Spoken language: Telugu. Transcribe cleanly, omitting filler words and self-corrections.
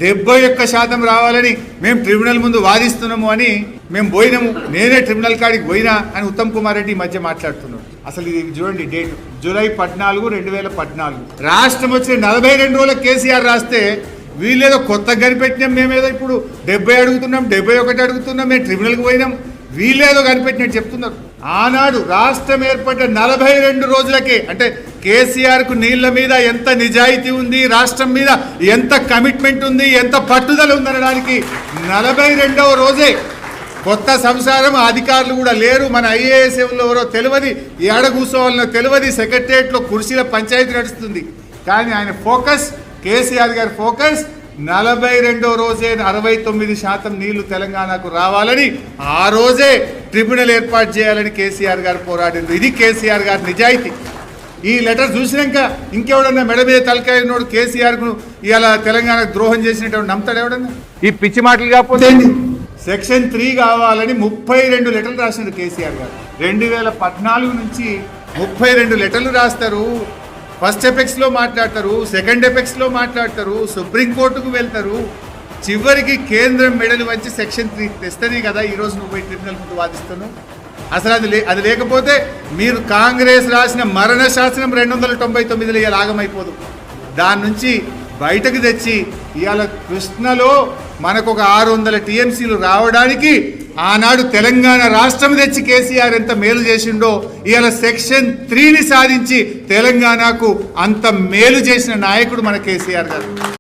71% రావాలని మేము ట్రిబ్యునల్ ముందు వాదిస్తున్నాము అని మేము పోయినాము. నేనే ట్రిబ్యునల్ కాడికి పోయినా అని ఉత్తమ్ కుమార్ రెడ్డి ఈ మధ్య మాట్లాడుతున్నాడు. అసలు ఇది చూడండి, డేట్ జూలై 14, 2014. రాష్ట్రం వచ్చిన 42 రోజులకు కేసీఆర్ రాస్తే వీళ్ళేదో కొత్తగా కనిపెట్టినాం, మేమేదో ఇప్పుడు 70 అడుగుతున్నాం, 71 అడుగుతున్నాం, మేము ట్రిబ్యునల్కి పోయినాం, వీళ్ళేదో కనిపెట్టినట్టు చెప్తున్నారు. ఆనాడు రాష్ట్రం ఏర్పడ్డ 42 రోజులకే, అంటే కేసీఆర్కు నీళ్ల మీద ఎంత నిజాయితీ ఉంది, రాష్ట్రం మీద ఎంత కమిట్మెంట్ ఉంది, ఎంత పట్టుదల ఉందనడానికి 42వ రోజే కొత్త సంసారం. అధికారులు కూడా లేరు, మన ఐఏఎస్ ఎవరో తెలియదు, ఏడ కూర్చోవాలనో తెలియదు, సెక్రటరియట్లో కుర్చీల పంచాయతీ నడుస్తుంది. కానీ ఆయన ఫోకస్, కేసీఆర్ గారి ఫోకస్ 42వ రోజే 69% నీళ్లు తెలంగాణకు రావాలని, ఆ రోజే ట్రిబ్యునల్ ఏర్పాటు చేయాలని కేసీఆర్ గారు పోరాడింది. ఇది కేసీఆర్ గారి నిజాయితీ. ఈ లెటర్ చూసినాక ఇంకెవడన్నా మెడ మీద తలకాయనోడు కేసీఆర్కు ఇవాళ తెలంగాణకు ద్రోహం చేసినట్టు నమ్ముతాడు ఎవడన్నా? ఈ పిచ్చి మాటలు కాకపోతే సెక్షన్ 3 కావాలని 32 లెటర్లు రాసినాడు కేసీఆర్ గారు. 2014 నుంచి 32 లెటర్లు రాస్తారు. ఫస్ట్ ఎపెక్స్లో మాట్లాడతారు, సెకండ్ ఎపెక్స్లో మాట్లాడతారు, సుప్రీంకోర్టుకు వెళ్తారు, చివరికి కేంద్రం మెడలు వచ్చి సెక్షన్ 3 తెస్తేనే కదా ఈరోజు నువ్వు పోయి ట్రిబ్యునల్ ముందు వాదిస్తున్నావు. అసలు అది లేకపోతే మీరు కాంగ్రెస్ రాసిన మరణ శాసనం 299లో ఇవాళ ఆగమైపోదు. దాని నుంచి బయటకు తెచ్చి ఇవాళ కృష్ణలో మనకు ఒక 600 టీఎంసీలు రావడానికి ఆనాడు తెలంగాణ రాష్ట్రం తెచ్చి కేసీఆర్ ఎంత మేలు చేసిండో, ఇవాళ సెక్షన్ 3ని సాధించి తెలంగాణకు అంత మేలు చేసిన నాయకుడు మన కేసీఆర్ గారు.